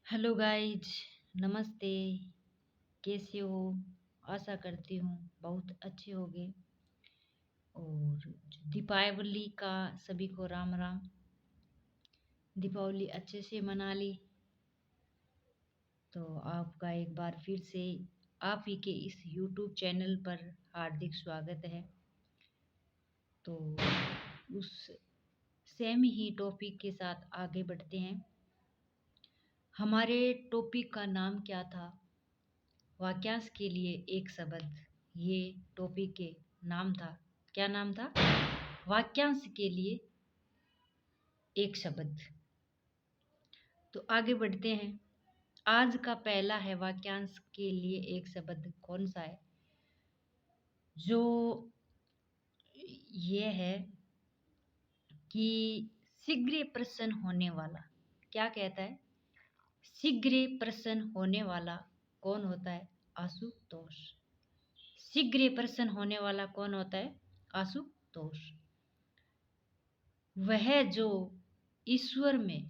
Hello guys, नमस्ते। कैसे हो? आशा करती हूँ बहुत अच्छे होगे। और दीपावली का सभी को राम राम। दीपावली अच्छे से मना ली तो आपका एक बार फिर से आप ही के इस यूट्यूब चैनल पर हार्दिक स्वागत है। तो उस सेम ही टॉपिक के साथ आगे बढ़ते हैं। हमारे टॉपिक का नाम क्या था? वाक्यांश के लिए एक शब्द, ये टॉपिक के नाम था। क्या नाम था? वाक्यांश के लिए एक शब्द। तो आगे बढ़ते हैं। आज का पहला है वाक्यांश के लिए एक शब्द। कौन सा है? जो ये है कि शीघ्र प्रसन्न होने वाला। क्या कहता है? शीघ्र प्रसन्न होने वाला कौन होता है? आशुतोष। शीघ्र प्रसन्न होने वाला कौन होता है? आशुतोष। वह जो ईश्वर में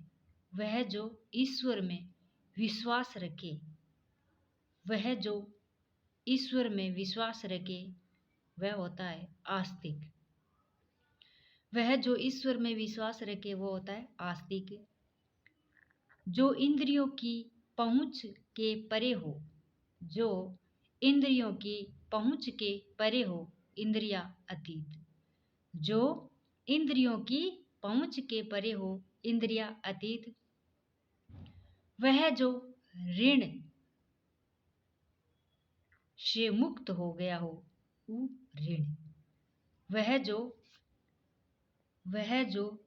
विश्वास रखे, वह जो ईश्वर में विश्वास रखे वह होता है आस्तिक। वह जो ईश्वर में विश्वास रखे वो होता है आस्तिक। जो इंद्रियों की पहुंच के परे हो, जो इंद्रियों की पहुंच के परे हो, इंद्रिया अतीत। जो इंद्रियों की पहुंच के परे हो, इंद्रिया अतीत। वह जो ऋण से मुक्त हो गया हो, वो ऋण। वह जो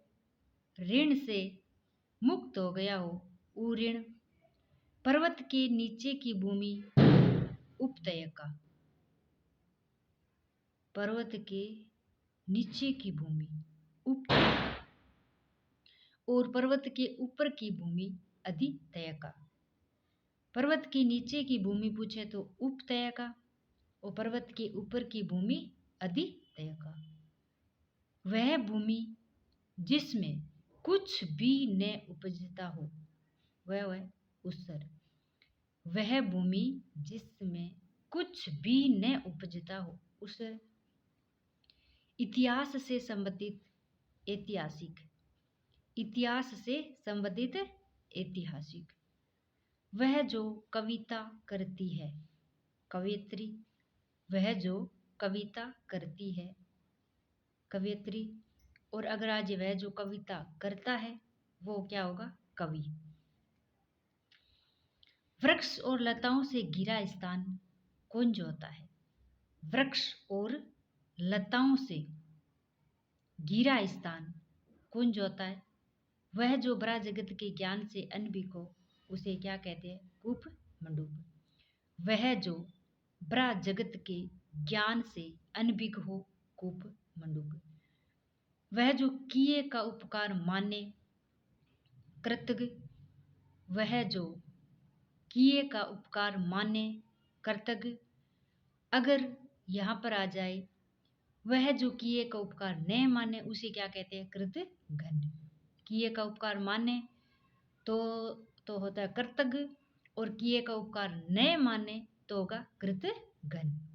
ऋण से मुक्त हो गया हो, वो ऋण। पर्वत के नीचे की भूमि उपत्यका। पर्वत के नीचे की भूमि उपत्यका और पर्वत के ऊपर की भूमि अधित्यका। पर्वत के नीचे की भूमि पूछे तो उपत्यका और पर्वत के ऊपर की भूमि अधित्यका। वह भूमि जिसमें कुछ भी न उपजता हो, वह है उसर। वह भूमि जिसमें कुछ भी न उपजता हो, उसर। इतिहास से संबंधित ऐतिहासिक। इतिहास से संबंधित ऐतिहासिक। वह जो कविता करती है, कवयित्री। वह जो कविता करती है, कवयित्री। और अगर आज वह जो कविता करता है वो क्या होगा? कवि। वृक्ष और लताओं से घिरा स्थान कुंज होता है। वृक्ष और लताओं से घिरा स्थान कुंज होता है। वह जो बड़ा जगत के ज्ञान से अनभिक हो, उसे क्या कहते हैं? कूप मंडूक। वह जो बड़ा जगत के ज्ञान से अनभिक हो, कूप मंडूक। वह जो किए का उपकार माने, कृतज्ञ। वह जो किए का उपकार माने, कृतज्ञ। अगर यहाँ पर आ जाए वह जो किए का उपकार न माने, उसे क्या कहते हैं? कृतघ्न। किए का उपकार माने तो होता है कृतज्ञ, और किए का उपकार न माने तो होगा कृतघ्न।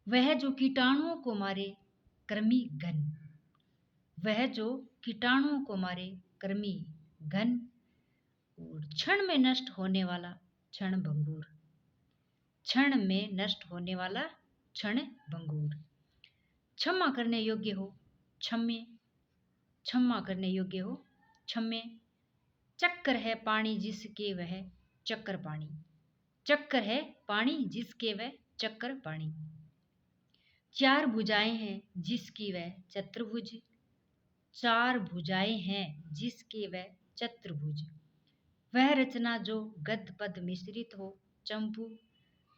वह जो कीटाणुओं को मारे, कृमि घन। वह जो कीटाणुओं को मारे, कृमि घन। और क्षण में नष्ट होने वाला, क्षण भंगुर। क्षण में नष्ट होने वाला, क्षण भंगुर। क्षमा करने योग्य हो, क्षम्य। क्षमा करने योग्य हो, क्षम्य। चक्कर है पानी जिसके वह चक्कर पानी। चक्कर है पानी जिसके वह चक्कर पानी। चार भुजाएं हैं जिसकी वह चतुर्भुज। चार भुजाएं हैं जिसके वह चतुर्भुज। वह रचना जो गद्य पद मिश्रित हो, चंपू।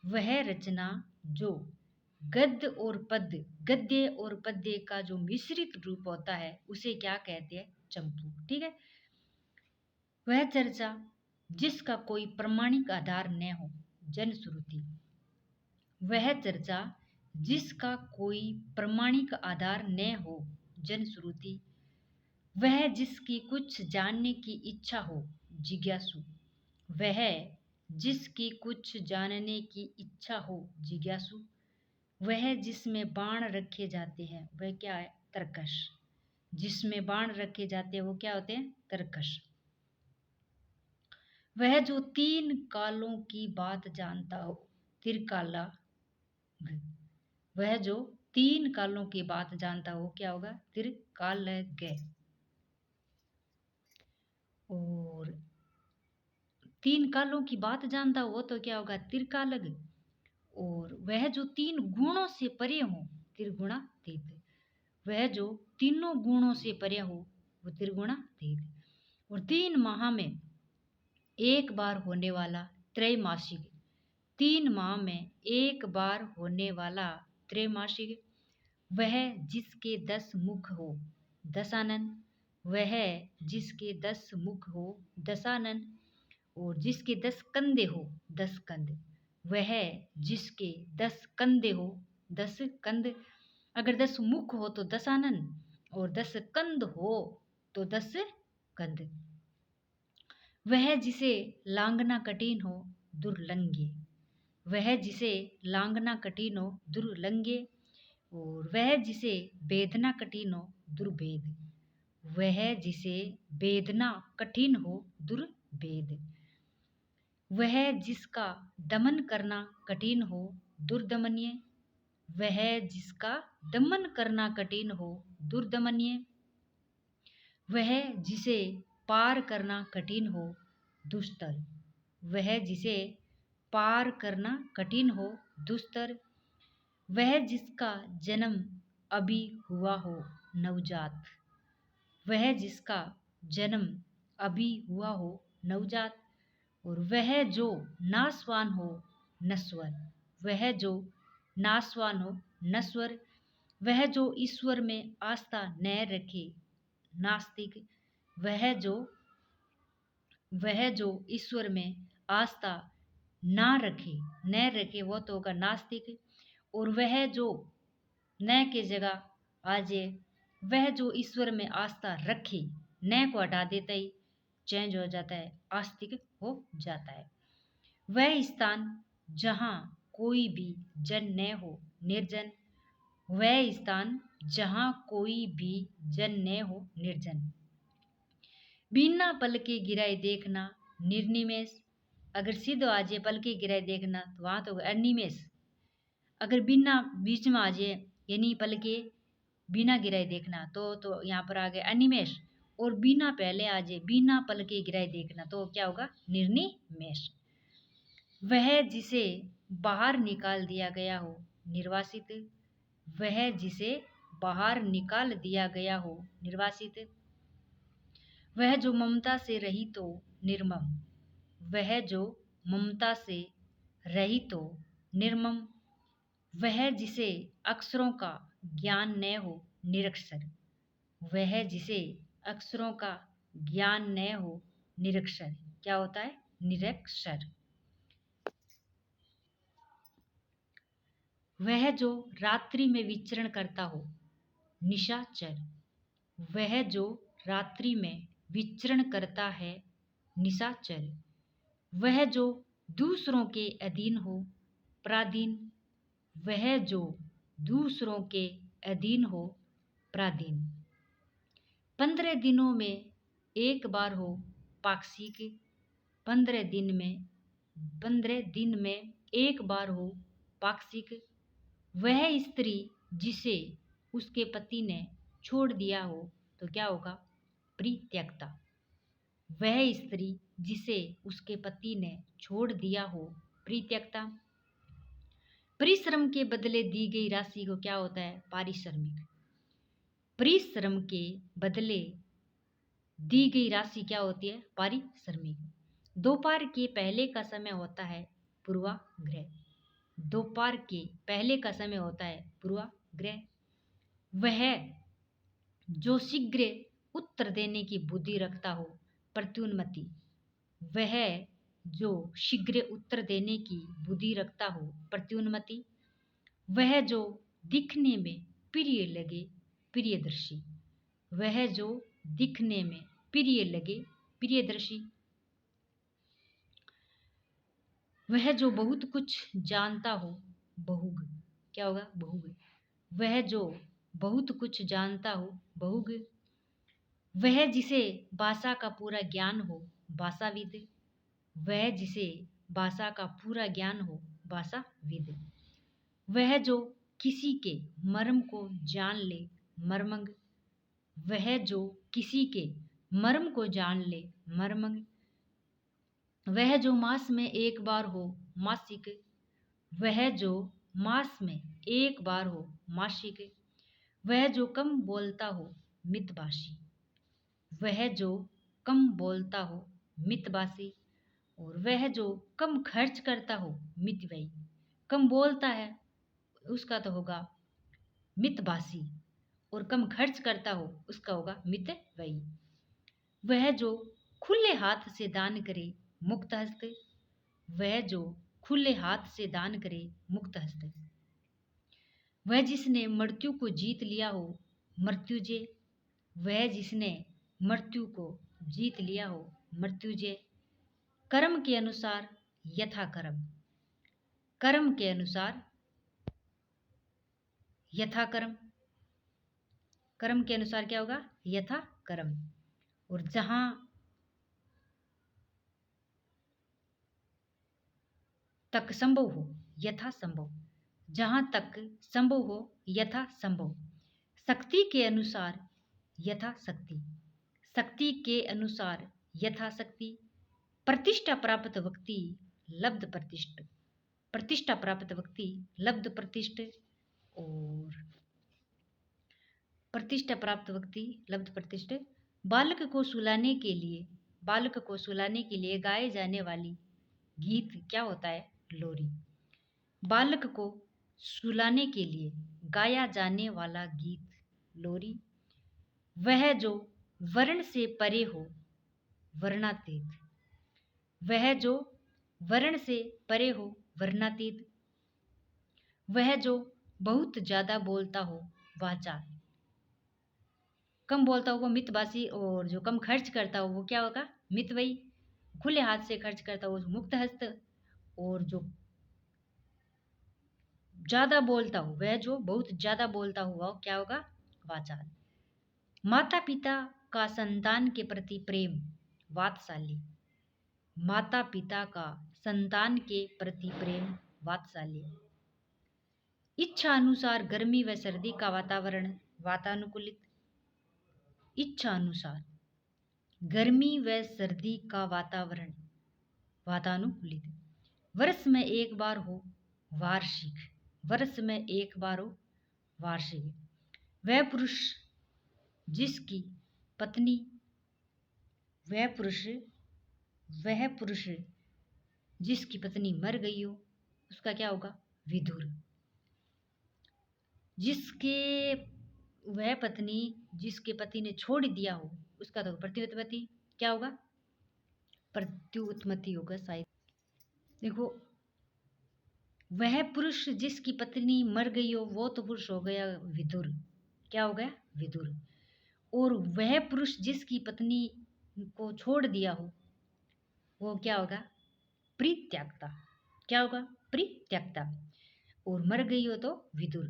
वह रचना जो गद्य और पद्य का जो मिश्रित रूप होता है, उसे क्या कहते हैं? चंपू। ठीक है। वह चर्चा जिसका कोई प्रमाणिक आधार न हो, जनश्रुति। वह चर्चा जिसका कोई प्रमाणिक आधार न हो, जनश्रुति। वह जिसकी कुछ जानने की इच्छा हो, जिज्ञासु। वह जिसकी कुछ जानने की इच्छा हो जिज्ञासु। वह जिसमें बाण रखे जाते हैं वह क्या है? तरकश। जिसमें बाण रखे जाते हैं वो क्या होते हैं? तरकश। वह जो तीन कालों की बात जानता हो त्रिकाला। वह जो तीन कालों की बात जानता हो क्या होगा? त्रिकालज्ञ। और तीन कालों की बात जानता हो तो क्या होगा? त्रिकालज्ञ। और वह जो तीन गुणों से परे हो त्रिगुणातीत। वह जो तीनों गुणों से परे हो वो त्रिगुणातीत। और 3 माह में एक बार होने वाला त्रैमासिक। 3 माह में एक बार होने वाला त्रैमासिक। वह जिसके 10 मुख हो दशानन। वह जिसके 10 मुख हो दशानन। और जिसके 10 कंधे हो 10 कंध। वह जिसके 10 कंधे हो 10 कंध। अगर 10 मुख हो तो दशानन और 10 कंध हो तो 10 कंध। वह जिसे लांघना कठिन हो दुर्लंघ्य। वह जिसे लांघना कठिन हो दुर्लंघ्य। और वह जिसे वेदना कठिन हो दुर्भेद। वह जिसे वेदना कठिन हो दुर्भेद। वह जिसका दमन करना कठिन हो दुर्दमनीय। वह जिसका दमन करना कठिन हो दुर्दमनीय। वह जिसे पार करना कठिन हो दुस्तर। वह जिसे पार करना कठिन हो दुस्तर। वह जिसका जन्म अभी हुआ हो नवजात। वह जिसका जन्म अभी हुआ हो नवजात। और वह जो नाशवान हो नश्वर। वह जो नाशवान हो नश्वर। वह जो ईश्वर में आस्था न रखे नास्तिक। वह जो ईश्वर में आस्था न रखे वो तो होगा नास्तिक। और वह जो न के जगह आ जाए। वह जो ईश्वर में आस्था रखे न को हटा देता ही चेंज हो जाता है, आस्तिक हो जाता है। वह स्थान जहाँ कोई भी जन न हो निर्जन। वह स्थान जहाँ कोई भी जन न हो निर्जन। बिना पलके गिराए देखना निर्निमेष। अगर सिद्ध आ जाए पलके गिराए देखना तो वहाँ तो अनिमेष। अगर बिना बीच में आ जाए यानी पलके बिना गिराए देखना तो यहाँ पर आ गए अनिमेष। और बिना पहले आ जाए बिना पलके गिराए देखना तो क्या होगा? निर्निमेष। वह जिसे बाहर निकाल दिया गया हो निर्वासित। वह जिसे बाहर निकाल दिया गया हो निर्वासित। वह जो ममता से रहित हो निर्मम। वह जो ममता से रहित हो निर्मम। वह जिसे अक्षरों का ज्ञान न हो निरक्षर। वह जिसे अक्षरों का ज्ञान न हो निरक्षर। क्या होता है? निरक्षर। वह जो रात्रि में विचरण करता हो निशाचर। वह जो रात्रि में विचरण करता है निशाचर। वह जो दूसरों के अधीन हो पराधीन। वह जो दूसरों के अधीन हो पराधीन। 15 दिनों में एक बार हो पाक्षिक। 15 दिन में एक बार हो पाक्षिक। वह स्त्री जिसे उसके पति ने छोड़ दिया हो तो क्या होगा? परित्यक्ता। वह स्त्री जिसे उसके पति ने छोड़ दिया हो परित्यक्ता। परिश्रम के बदले दी गई राशि को क्या होता है? पारिश्रमिक। परिश्रम के बदले दी गई राशि क्या होती है? पारिश्रमिक। दोपहर के पहले का समय होता है पूर्वाग्रह। दोपहर के पहले का समय होता है पूर्वाग्रह। वह जो शीघ्र उत्तर देने की बुद्धि रखता हो प्रत्युन्मति। वह जो शीघ्र उत्तर देने की बुद्धि रखता हो प्रत्युन्मति। वह जो दिखने में प्रिय लगे प्रियदर्शी। वह जो दिखने में प्रिय लगे प्रियदर्शी। वह जो बहुत कुछ जानता हो बहुग, क्या होगा? बहुग। वह जो बहुत कुछ जानता हो बहुग। वह जिसे भाषा का पूरा ज्ञान हो भाषाविद। वह जिसे भाषा का पूरा ज्ञान हो भाषाविद। वह जो किसी के मर्म को जान ले मर्मंग। वह जो किसी के मर्म को जान ले मर्मंग। वह जो मास में एक बार हो मासिक। वह जो मास में एक बार हो मासिक। वह जो कम बोलता हो मितभाषी। वह जो कम बोलता हो मितभाषी। और वह जो कम खर्च करता हो मितव्ययी। कम बोलता है उसका तो होगा मितभाषी, और कम खर्च करता हो उसका होगा मितव्ययी। वह जो खुले हाथ से दान करे मुक्त हस्त। वह जो खुले हाथ से दान करे मुक्त हस्त। वह जिसने मृत्यु को जीत लिया हो मृत्युजय। वह जिसने मृत्यु को जीत लिया हो मृत्युजय। कर्म के अनुसार यथा कर्म। कर्म के अनुसार यथा कर्म। कर्म के अनुसार क्या होगा? यथा कर्म। और जहां तक संभव हो यथा संभव। जहां तक संभव हो यथा संभव। शक्ति के अनुसार यथा शक्ति। शक्ति के अनुसार यथा शक्ति। प्रतिष्ठा प्राप्त व्यक्ति लब्ध प्रतिष्ठ। प्रतिष्ठा प्राप्त व्यक्ति लब्ध प्रतिष्ठ। और प्रतिष्ठा प्राप्त व्यक्ति लब्ध प्रतिष्ठ। बालक को सुलाने के लिए, बालक को सुलाने के लिए गाए जाने वाली गीत क्या होता है? लोरी। बालक को सुलाने के लिए गाया जाने वाला गीत लोरी। वह जो वर्ण से परे हो वर्णातीत। वह जो वर्ण से परे हो वर्णातीत। वह जो बहुत ज्यादा बोलता हो वाचाल। कम बोलता हो वो मितभाषी, और जो कम खर्च करता हो वो क्या होगा? मितव्ययी। खुले हाथ से खर्च करता हो मुक्त हस्त। और जो ज्यादा बोलता हो, वह जो बहुत ज्यादा बोलता हुआ क्या होगा? वाचाल। माता पिता का संतान के प्रति प्रेम वात्सल्य। माता पिता का संतान के प्रति प्रेम वात्सल्य। इच्छा अनुसार गर्मी व सर्दी का वातावरण वातानुकूलित। इच्छा अनुसार गर्मी व सर्दी का वातावरण वातानुकूलित। वर्ष में एक बार हो वार्षिक। वर्ष में एक बार हो वार्षिक। वह पुरुष जिसकी पत्नी वह पुरुष वह पुरुष जिसकी पत्नी मर गई हो उसका क्या होगा? विधुर। जिसके वह पत्नी जिसके पति ने छोड़ दिया हो उसका तो प्रत्युत्पत्ति क्या होगा? प्रत्युत्पत्ति होगा शायद। देखो, वह पुरुष जिसकी पत्नी मर गई हो वो तो पुरुष हो गया विदुर। क्या हो गया? विदुर। और वह पुरुष जिसकी पत्नी को छोड़ दिया हो वो क्या होगा? परित्यक्ता। क्या होगा? परित्यक्ता। और मर गई हो तो विदुर।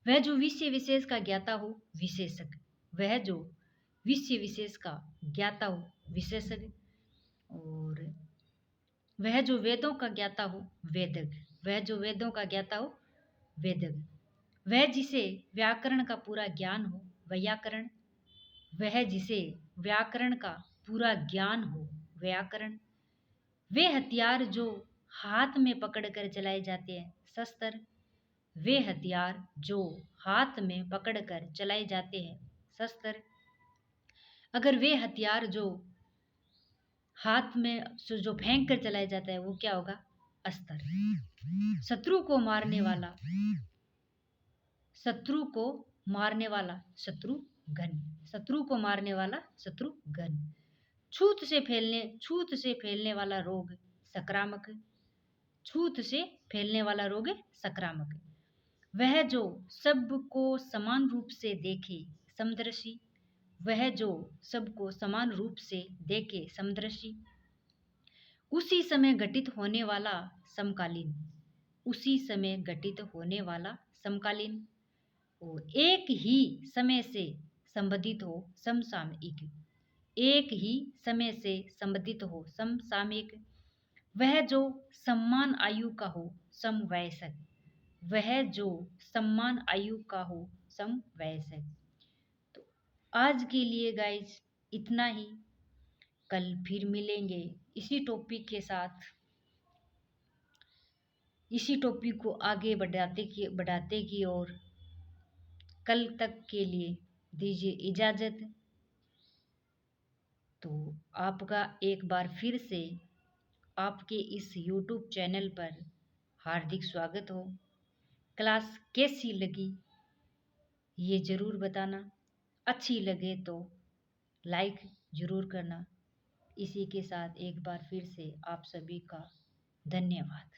वह जो विषय विशेष का ज्ञाता हो विशेषज्ञ। वह जो विषय विशेष का ज्ञाता हो विशेषज्ञ। और वह जो वेदों का ज्ञाता हो वेदज्ञ। वह जो वेदों का ज्ञाता हो वेदज्ञ। वह जिसे व्याकरण का पूरा ज्ञान हो व्याकरण। वह जिसे व्याकरण का पूरा ज्ञान हो व्याकरण। वे हथियार जो हाथ में पकड़कर चलाए जाते हैं शस्त्र। वे हथियार जो हाथ में पकड़कर चलाए जाते हैं शस्त्र। अगर वे हथियार जो हाथ में जो फेंक कर चलाया जाता है वो क्या होगा? अस्त्र। शत्रु को मारने वाला शत्रु को मारने वाला शत्रुघ्न। शत्रु को मारने वाला शत्रुघ्न। छूत से फैलने वाला रोग संक्रामक। छूत से फैलने वाला रोग संक्रामक। वह जो सबको समान रूप से देखे समदर्शी। वह जो सबको समान रूप से देखे समदर्शी। उसी समय घटित होने वाला समकालीन, उसी समय घटित होने वाला समकालीन, और एक ही समय से संबंधित हो समसामयिक, एक ही समय से संबंधित हो समसामयिक, वह जो समान आयु का हो समवयस्क, वह जो समान आयु का हो समवयस्क। तो आज के लिए गाइज इतना ही, कल फिर मिलेंगे इसी टॉपिक के साथ, इसी टॉपिक को आगे बढ़ाते की और कल तक के लिए दीजिए इजाज़त। तो आपका एक बार फिर से आपके इस YouTube चैनल पर हार्दिक स्वागत हो। क्लास कैसी लगी ये ज़रूर बताना, अच्छी लगे तो लाइक ज़रूर करना। इसी के साथ एक बार फिर से आप सभी का धन्यवाद।